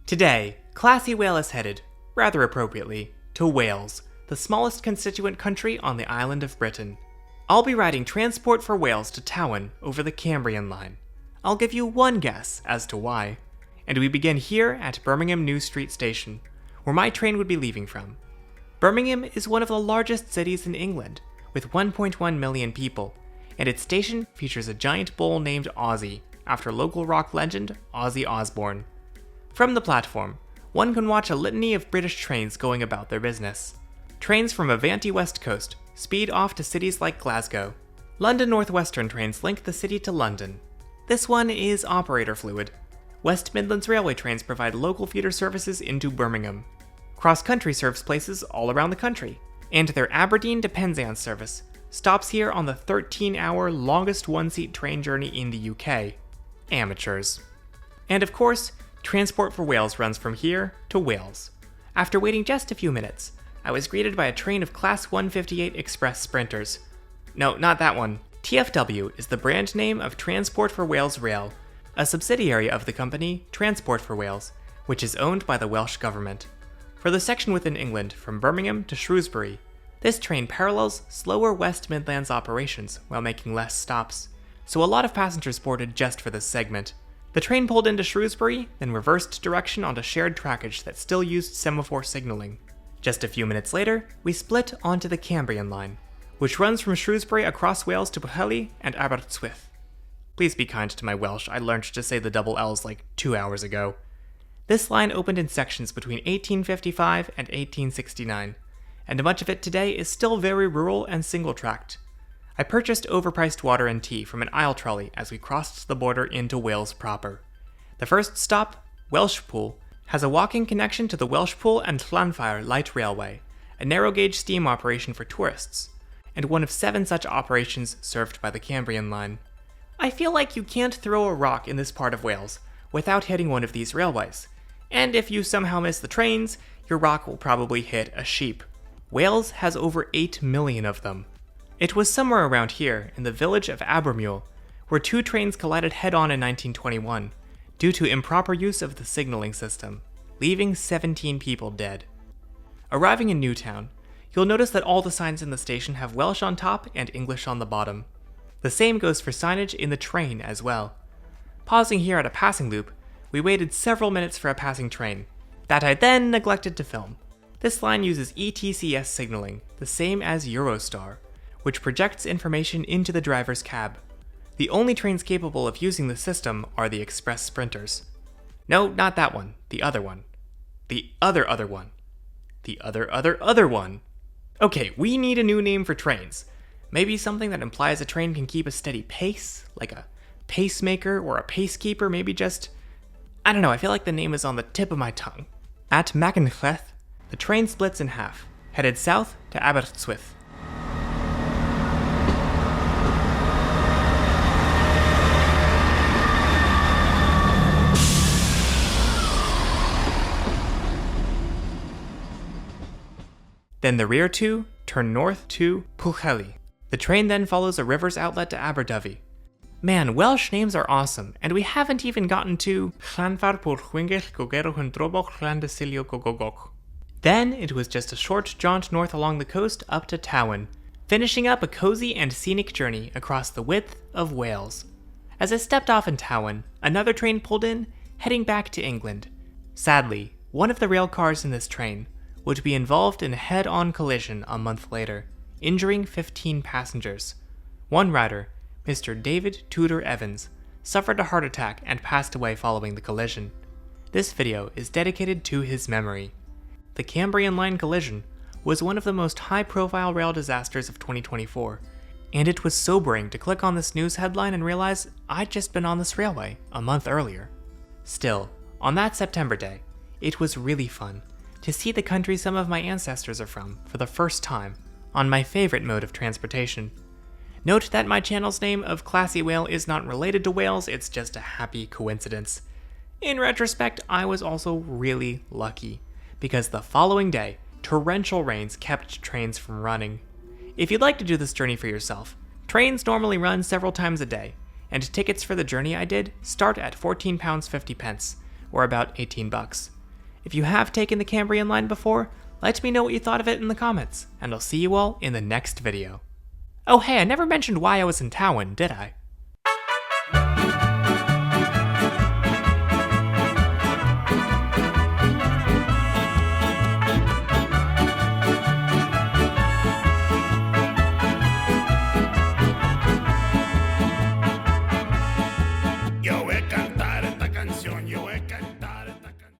Today, Classy Whale is headed, rather appropriately, to Wales, the smallest constituent country on the island of Britain. I'll be riding Transport for Wales to Tywyn over the Cambrian Line. I'll give you one guess as to why. And we begin here at Birmingham New Street Station, where my train would be leaving from. Birmingham is one of the largest cities in England, with 1.1 million people, and its station features a giant bull named Ozzy, after local rock legend Ozzy Osbourne. From the platform, one can watch a litany of British trains going about their business. Trains from Avanti West Coast speed off to cities like Glasgow. London North Western trains link the city to London. This one is operator fluid. West Midlands Railway trains provide local feeder services into Birmingham. Cross Country serves places all around the country, and their Aberdeen to Penzance service stops here on the 13-hour longest one-seat train journey in the UK. Amateurs. And of course, Transport for Wales runs from here to Wales. After waiting just a few minutes, I was greeted by a train of Class 158 Express Sprinters. No, not that one. TFW is the brand name of Transport for Wales Rail, a subsidiary of the company Transport for Wales, which is owned by the Welsh government. For the section within England from Birmingham to Shrewsbury, this train parallels slower West Midlands operations while making less stops, so a lot of passengers boarded just for this segment. The train pulled into Shrewsbury, then reversed direction onto shared trackage that still used semaphore signaling. Just a few minutes later, we split onto the Cambrian Line, which runs from Shrewsbury across Wales to Pwllheli and Aberystwyth. Please be kind to my Welsh, I learned to say the double L's like 2 hours ago. This line opened in sections between 1855 and 1869, and much of it today is still very rural and single-tracked. I purchased overpriced water and tea from an aisle trolley as we crossed the border into Wales proper. The first stop, Welshpool, has a walking connection to the Welshpool and Llanfair Light Railway, a narrow-gauge steam operation for tourists, and one of 7 such operations served by the Cambrian Line. I feel like you can't throw a rock in this part of Wales without hitting one of these railways, and if you somehow miss the trains, your rock will probably hit a sheep. Wales has over 8 million of them. It was somewhere around here, in the village of Abermule, where 2 trains collided head-on in 1921, due to improper use of the signaling system, leaving 17 people dead. Arriving in Newtown, you'll notice that all the signs in the station have Welsh on top and English on the bottom. The same goes for signage in the train as well. Pausing here at a passing loop, we waited several minutes for a passing train, that I then neglected to film. This line uses ETCS signaling, the same as Eurostar, which projects information into the driver's cab. The only trains capable of using the system are the Express Sprinters. No, not that one, the other one. The other one. The other one. Okay, we need a new name for trains. Maybe something that implies a train can keep a steady pace, like a pacemaker or a pacekeeper, maybe just... I don't know, I feel like the name is on the tip of my tongue. At Machynlleth, the train splits in half, headed south to Aberystwyth. Then the rear 2 turn north to Pwllheli. The train then follows a river's outlet to Aberdyfi. Man, Welsh names are awesome, and we haven't even gotten to Llanfair Pwllhwyngyll Gogero Hwndrobog Llandesilio Gogogog. Then it was just a short jaunt north along the coast up to Tywyn, finishing up a cozy and scenic journey across the width of Wales. As I stepped off in Tywyn, another train pulled in, heading back to England. Sadly, one of the rail cars in this train would be involved in a head-on collision a month later, injuring 15 passengers. One rider, Mr. David Tudor Evans, suffered a heart attack and passed away following the collision. This video is dedicated to his memory. The Cambrian Line collision was one of the most high-profile rail disasters of 2024, and it was sobering to click on this news headline and realize I'd just been on this railway a month earlier. Still, on that September day, it was really fun to see the country some of my ancestors are from for the first time on my favorite mode of transportation. Note that my channel's name of Classy Whale is not related to whales, it's just a happy coincidence. In retrospect, I was also really lucky, because the following day, torrential rains kept trains from running. If you'd like to do this journey for yourself, trains normally run several times a day, and tickets for the journey I did start at £14.50, or about $18. If you have taken the Cambrian Line before, let me know what you thought of it in the comments, and I'll see you all in the next video. Oh hey, I never mentioned why I was in Tywyn, did I?